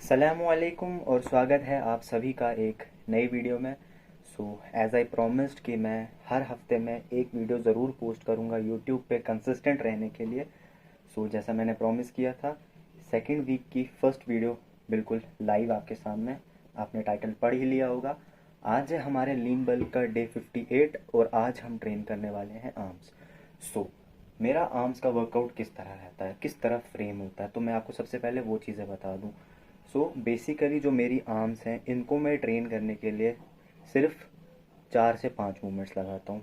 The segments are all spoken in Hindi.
अस्सलामुअलैकुम और स्वागत है आप सभी का एक नई वीडियो में। एज़ आई प्रॉमिस्ड कि मैं हर हफ्ते में एक वीडियो ज़रूर पोस्ट करूंगा यूट्यूब पे कंसिस्टेंट रहने के लिए। जैसा मैंने प्रॉमिस किया था, सेकंड वीक की फर्स्ट वीडियो बिल्कुल लाइव आपके सामने। आपने टाइटल पढ़ ही लिया होगा। आज है हमारे लीन बल्क का डे 58 और आज हम ट्रेन करने वाले हैं आर्म्स। मेरा आर्म्स का वर्कआउट किस तरह रहता है, किस तरह फ्रेम होता है, तो मैं आपको सबसे पहले वो चीज़ें बता दूं। बेसिकली जो मेरी आर्म्स हैं इनको मैं ट्रेन करने के लिए सिर्फ 4 से 5 मूवमेंट्स लगाता हूँ,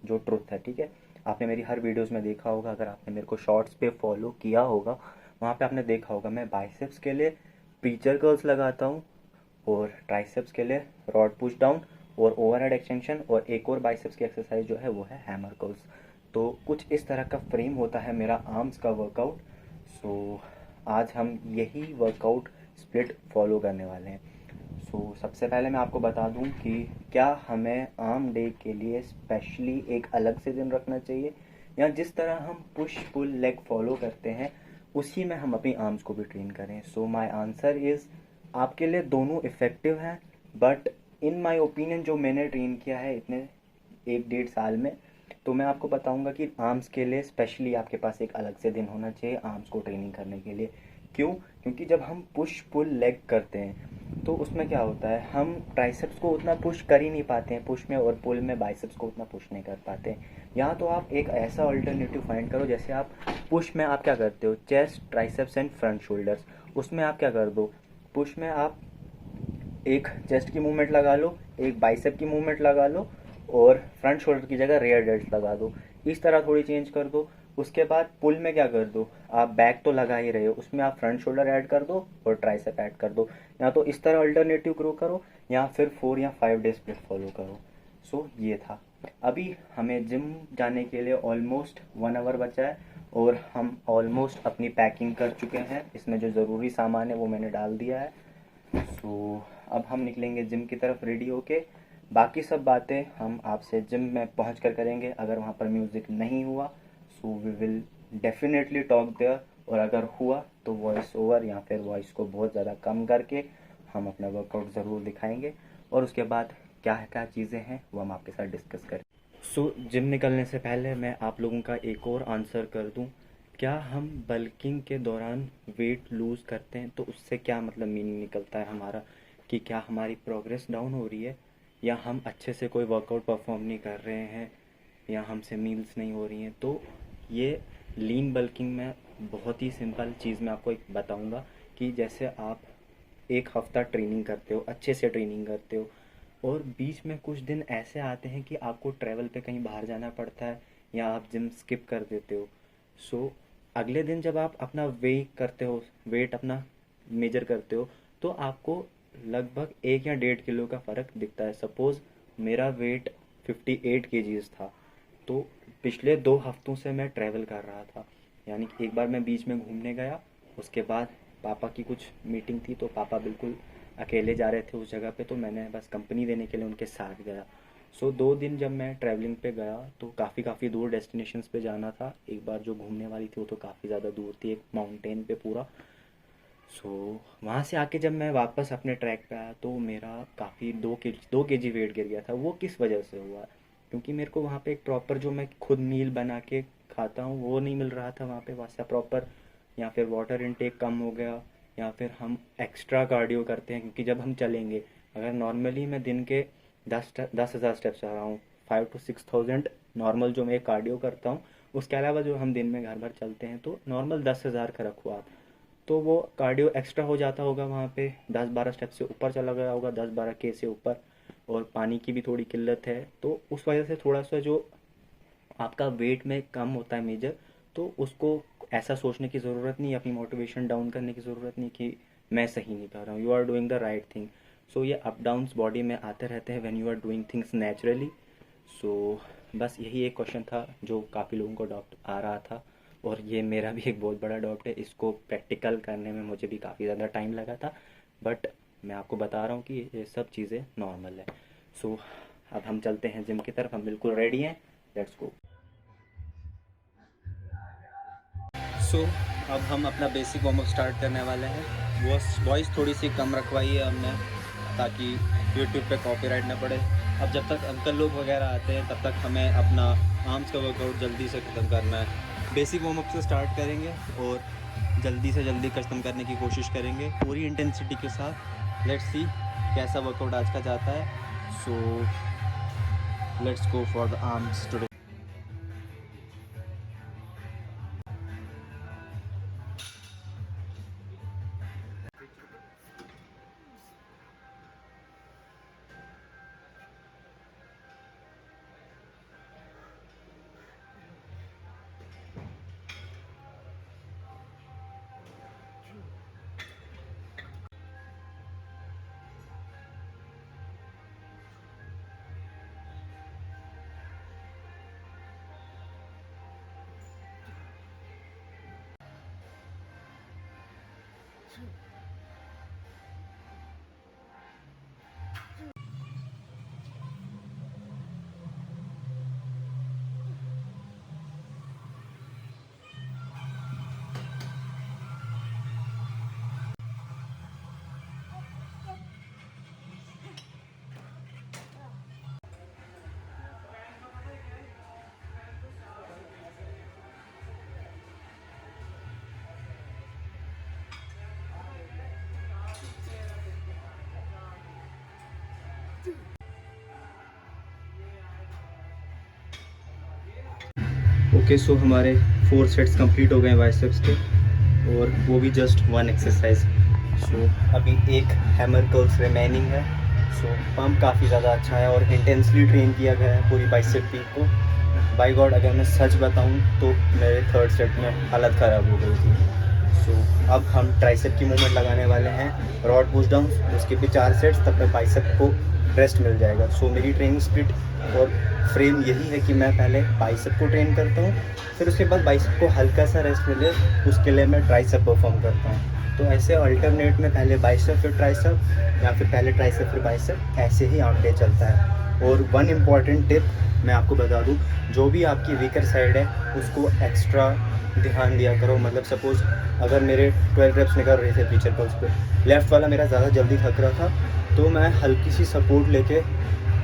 जो ट्रुथ है। ठीक है, आपने मेरी हर वीडियोस में देखा होगा, अगर आपने मेरे को शॉर्ट्स पे फॉलो किया होगा वहाँ पे आपने देखा होगा मैं बाइसेप्स के लिए प्रीचर कर्ल्स लगाता हूँ और ट्राइसेप्स के लिए रॉड पुश डाउन और ओवरहेड एक्सटेंशन, और एक और बाइसेप्स की एक्सरसाइज जो है वो है हैमर कर्ल्स। तो कुछ इस तरह का फ्रेम होता है मेरा आर्म्स का वर्कआउट। आज हम यही वर्कआउट स्प्लिट फॉलो करने वाले हैं। सबसे पहले मैं आपको बता दूं कि क्या हमें आर्म डे के लिए स्पेशली एक अलग से दिन रखना चाहिए, या जिस तरह हम पुश पुल लेग फॉलो करते हैं उसी में हम अपनी आर्म्स को भी ट्रेन करें। माय आंसर इज़ आपके लिए दोनों इफ़ेक्टिव हैं, बट इन माय ओपिनियन जो मैंने ट्रेन किया है इतने 1 डेढ़ साल में, तो मैं आपको बताऊंगा कि आर्म्स के लिए स्पेशली आपके पास एक अलग से दिन होना चाहिए आर्म्स को ट्रेनिंग करने के लिए। क्यों? क्योंकि जब हम पुश पुल लेग करते हैं तो उसमें क्या होता है, हम ट्राइसेप्स को उतना पुश कर ही नहीं पाते हैं पुश में, और पुल में बाइसेप्स को उतना पुश नहीं कर पाते हैं। यहाँ तो आप एक ऐसा अल्टरनेटिव फाइंड करो, जैसे आप पुश में आप क्या करते हो, chest triceps and front shoulders, उसमें आप क्या कर दो, पुश में आप एक चेस्ट की मूवमेंट लगा लो, एक बाइसेप की मूवमेंट लगा लो, और फ्रंट शोल्डर की जगह रेयर डेल्ट लगा दो। इस तरह थोड़ी चेंज कर दो। उसके बाद पुल में क्या कर दो, आप बैक तो लगा ही रहे हो, उसमें आप फ्रंट शोल्डर ऐड कर दो और ट्राइसेप ऐड कर दो। या तो इस तरह अल्टरनेटिव ग्रो करो, या फिर 4 या 5 डे स्प्लिट फॉलो करो। ये था। अभी हमें जिम जाने के लिए ऑलमोस्ट 1 आवर बचा है और हम ऑलमोस्ट अपनी पैकिंग कर चुके हैं। इसमें जो ज़रूरी सामान है वो मैंने डाल दिया है। अब हम निकलेंगे जिम की तरफ रेडी होके। बाकी सब बातें हम आपसे जिम में पहुंच कर करेंगे। अगर वहाँ पर म्यूज़िक नहीं हुआ we will definitely talk there, और अगर हुआ तो वॉइस ओवर या फिर वॉइस को बहुत ज़्यादा कम करके हम अपना वर्कआउट ज़रूर दिखाएंगे, और उसके बाद क्या क्या चीज़ें हैं वो हम आपके साथ डिस्कस करें। जिम निकलने से पहले मैं आप लोगों का एक और आंसर कर दूं, क्या हम बल्किंग के दौरान वेट लूज़ करते हैं तो उससे क्या मतलब मीनिंग निकलता है हमारा, कि क्या हमारी प्रोग्रेस डाउन हो रही है, या हम अच्छे से कोई वर्कआउट परफॉर्म नहीं कर रहे हैं, या हमसे मील्स नहीं हो रही हैं। तो ये लीन बल्किंग में बहुत ही सिंपल चीज़ मैं आपको एक बताऊंगा, कि जैसे आप एक हफ्ता ट्रेनिंग करते हो, अच्छे से ट्रेनिंग करते हो, और बीच में कुछ दिन ऐसे आते हैं कि आपको ट्रैवल पे कहीं बाहर जाना पड़ता है, या आप जिम स्किप कर देते हो। अगले दिन जब आप अपना करते हो, वेट अपना मेजर करते हो, तो आपको लगभग 1 या 1.5 किलो का फ़र्क दिखता है। सपोज़ मेरा वेट 58 kgs था, तो पिछले 2 हफ्तों से मैं ट्रैवल कर रहा था। यानी कि एक बार मैं बीच में घूमने गया, उसके बाद पापा की कुछ मीटिंग थी, तो पापा बिल्कुल अकेले जा रहे थे उस जगह पे, तो मैंने बस कंपनी देने के लिए उनके साथ गया। 2 दिन जब मैं ट्रैवलिंग पे गया तो काफ़ी दूर डेस्टिनेशंस पे जाना था। एक बार जो घूमने वाली थी वो तो काफ़ी ज़्यादा दूर थी, एक माउंटेन पे पूरा। वहाँ से आके जब मैं वापस अपने ट्रैक पे आया तो मेरा काफ़ी 2 केजी वेट गिर गया था। वो किस वजह से हुआ? क्योंकि मेरे को वहाँ पे एक प्रॉपर जो मैं खुद मील बना के खाता हूँ वो नहीं मिल रहा था वहाँ पे, वैसा प्रॉपर। या फिर वाटर इनटेक कम हो गया, या फिर हम एक्स्ट्रा कार्डियो करते हैं, क्योंकि जब हम चलेंगे, अगर नॉर्मली मैं दिन के 10,000 स्टेप्स आ रहा हूँ, 5 to 6,000 नॉर्मल जो मैं कार्डियो करता हूँ, उसके अलावा जो हम दिन में घर भर चलते हैं तो नॉर्मल 10,000 का रखो आप, तो वो कार्डियो एक्स्ट्रा हो जाता होगा वहाँ पे, 10-12 स्टेप से ऊपर चला गया होगा, 10-12 के से ऊपर। और पानी की भी थोड़ी किल्लत है, तो उस वजह से थोड़ा सा जो आपका वेट में कम होता है मेजर, तो उसको ऐसा सोचने की ज़रूरत नहीं, अपनी मोटिवेशन डाउन करने की ज़रूरत नहीं कि मैं सही नहीं कर रहा हूँ। You are doing the right thing. ये अप डाउन्स बॉडी में आते रहते हैं when you are doing things naturally. बस यही एक क्वेश्चन था जो काफ़ी लोगों को डाउट आ रहा था, और ये मेरा भी एक बहुत बड़ा डाउट है। इसको प्रैक्टिकल करने में मुझे भी काफ़ी ज़्यादा टाइम लगा था, बट मैं आपको बता रहा हूँ कि ये सब चीज़ें नॉर्मल है। अब हम चलते हैं जिम की तरफ, हम बिल्कुल रेडी हैं, लेट्स गो। सो अब हम अपना बेसिक वार्म अप स्टार्ट करने वाले हैं। वो वॉइस थोड़ी सी कम रखवाई है हमने, ताकि यूट्यूब पे कॉपीराइट ना पड़े। अब जब तक अंकल लोग वगैरह आते हैं तब तक हमें अपना आर्म्स का वर्कआउट जल्दी से ख़त्म करना है। बेसिक वार्म अप से स्टार्ट करेंगे और जल्दी से जल्दी ख़त्म करने की कोशिश करेंगे पूरी इंटेंसिटी के साथ। लेट्स सी कैसा वर्कआउट आज का जाता है। So let's go for the arms today. Okay, so हमारे 4 सेट्स कंप्लीट हो गए बाइसेप्स के, और वो भी जस्ट 1 एक्सरसाइज। सो अभी एक हैमर कर्ल्स रिमेनिंग है। सो पम्प काफ़ी ज़्यादा अच्छा है और इंटेंसली ट्रेन किया गया है पूरी बाइसेप पीक को। बाय गॉड, अगर मैं सच बताऊं तो मेरे 3rd सेट में हालत ख़राब हो गई थी। सो अब हम ट्राइसेप की मूवमेंट लगाने वाले हैं, रॉड पुश डाउन, उसके भी 4 सेट्स, तब तक बाइसेप को रेस्ट मिल जाएगा। सो मेरी ट्रेनिंग स्प्लिट और फ्रेम यही है कि मैं पहले बाइसेप को ट्रेन करता हूँ, फिर उसके बाद बाइसेप को हल्का सा रेस्ट मिले उसके लिए मैं ट्राइसेप परफॉर्म करता हूँ। तो ऐसे अल्टरनेट में पहले बाइसेप फिर ट्राइसेप, या फिर पहले ट्राइसेप फिर बाइसेप, ऐसे ही आर्म डे चलता है। और वन इम्पॉर्टेंट टिप मैं आपको बता दूँ, जो भी आपकी वीकर साइड है उसको एक्स्ट्रा ध्यान दिया करो। मतलब सपोज़ अगर मेरे 12 रेप्स निकल रहे थे फीचर कर्ल्स पे, लेफ़्ट वाला मेरा ज़्यादा जल्दी थक रहा था, तो मैं हल्की सी सपोर्ट लेके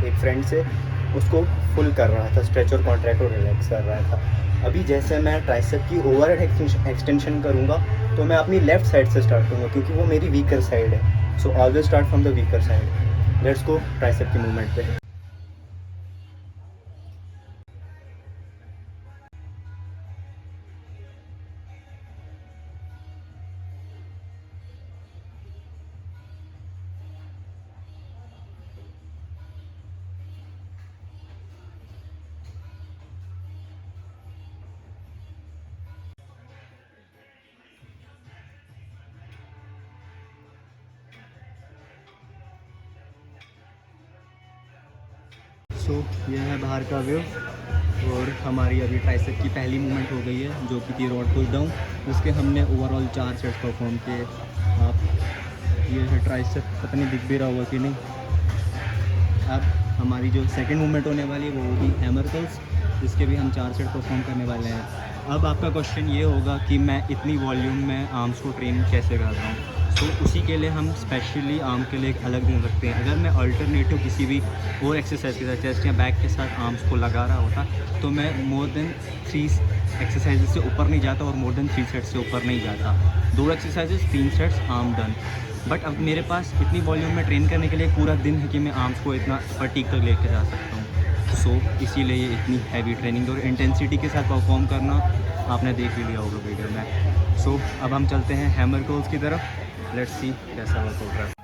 एक फ्रेंड से उसको फुल कर रहा था, स्ट्रेच और कॉन्ट्रैक्ट और रिलैक्स कर रहा था। अभी जैसे मैं ट्राइसेप की ओवरहेड एक्सटेंशन करूँगा तो मैं अपनी लेफ़्ट साइड से स्टार्ट करूँगा, क्योंकि वो मेरी वीकर साइड है। So always start from the weaker side. Let's go tricep की मूवमेंट पे। सो यह है बाहर का व्यू, और हमारी अभी ट्राइसेप की पहली मूवमेंट हो गई है जो कि थी रॉड पुश डाउन। उसके हमने ओवरऑल 4 सेट्स परफॉर्म किए। आप ये है ट्राइसेप, पता नहीं दिख भी रहा होगा कि नहीं। अब हमारी जो सेकंड मूवमेंट होने वाली है वो होगी हैमर कर्ल्स, जिसके भी हम 4 सेट परफॉर्म करने वाले हैं। अब आपका क्वेश्चन ये होगा कि मैं इतनी वॉल्यूम में आर्म्स को ट्रेन कैसे करता हूँ। तो उसी के लिए हम स्पेशली आर्म के लिए एक अलग दिन रखते हैं। अगर मैं अल्टरनेटिव किसी भी और एक्सरसाइज के साथ, चेस्ट या बैक के साथ आर्म्स को लगा रहा होता, तो मैं मोर देन 3 एक्सरसाइजेज से ऊपर नहीं जाता और मोर देन 3 सेट्स से ऊपर नहीं जाता। 2 exercises 3 sets, arm done. But अब मेरे पास इतनी वॉल्यूम में ट्रेन करने के लिए पूरा दिन है कि मैं आर्म्स को इतना फटीग तक लेकर जा सकता हूँ। सो इसीलिए ये इतनी हैवी ट्रेनिंग और इंटेंसिटी के साथ परफॉर्म करना आपने देख ही लिया होगा वीडियो में। सो अब हम चलते हैं हैमर कर्ल्स की तरफ। लेट्स सी कैसा वर्कआउट रहा है।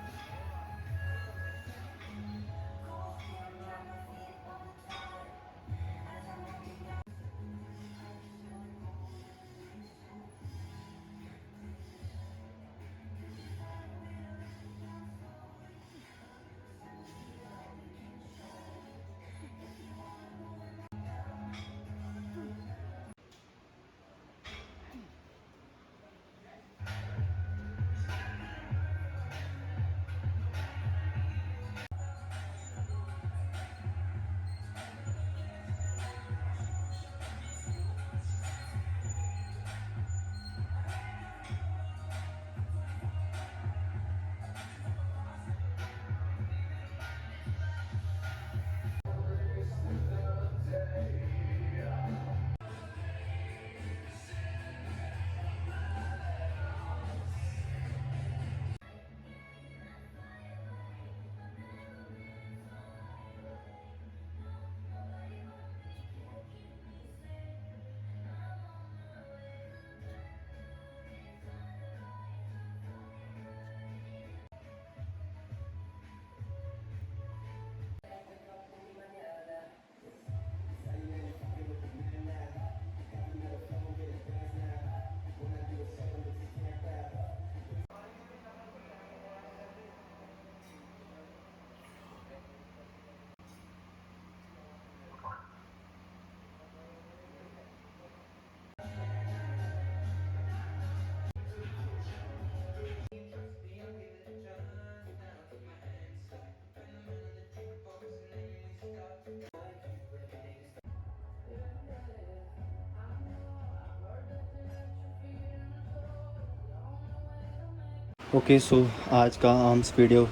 ओके सो आज का आर्म्स वीडियो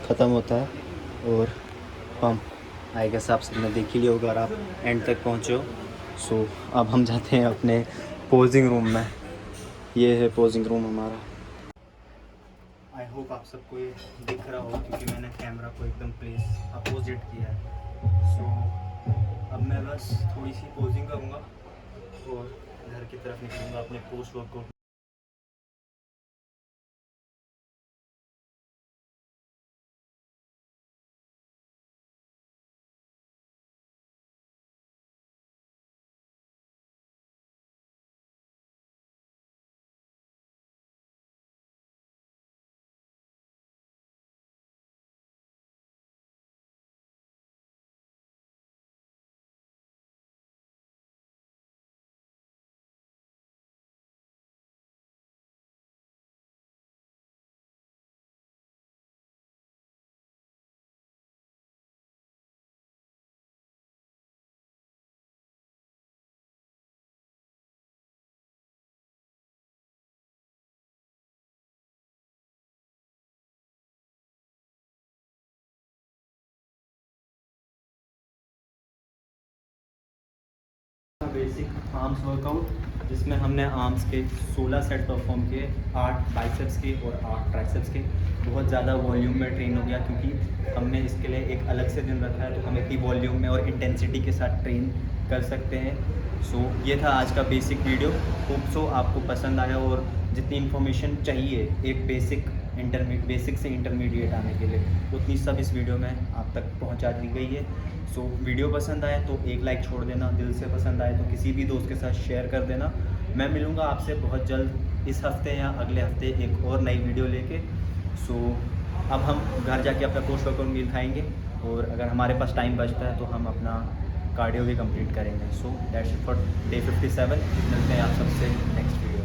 ख़त्म होता है और पंप आई गेस आप सबने देख ही लिया होगा और आप एंड तक पहुँचे हो। सो अब हम जाते हैं अपने पोजिंग रूम में। ये है पोजिंग रूम हमारा। आई होप आप सबको ये दिख रहा होगा क्योंकि मैंने कैमरा को एकदम प्लेस अपोजिट किया है। सो अब मैं बस थोड़ी सी पोजिंग करूँगा और घर की तरफ निकलूँगा अपने post workout. Basic arms workout जिसमें हमने आर्म्स के 16 सेट परफॉर्म किए, 8 बाइसेप्स के और 8 ट्राइसेप्स के। बहुत ज़्यादा वॉल्यूम में ट्रेन हो गया क्योंकि हमने इसके लिए एक अलग से दिन रखा है, तो हम इतनी वॉल्यूम में और इंटेंसिटी के साथ ट्रेन कर सकते हैं। सो ये था आज का बेसिक वीडियो। होप सो आपको पसंद आया और जितनी इन्फॉर्मेशन चाहिए एक बेसिक से इंटरमीडिएट आने के लिए उतनी सब इस वीडियो में आप तक पहुंचा दी गई है। सो वीडियो पसंद आए तो एक लाइक छोड़ देना, दिल से पसंद आए तो किसी भी दोस्त के साथ शेयर कर देना। मैं मिलूँगा आपसे बहुत जल्द इस हफ्ते या अगले हफ्ते एक और नई वीडियो लेके। सो अब हम घर जाके अपना पोस्ट वर्कआउट मील खाएँगे और अगर हमारे पास टाइम बचता है तो हम अपना कार्डियो भी कंप्लीट करेंगे। So that's it for day 57। मिलते हैं आप सबसे नेक्स्ट वीडियो।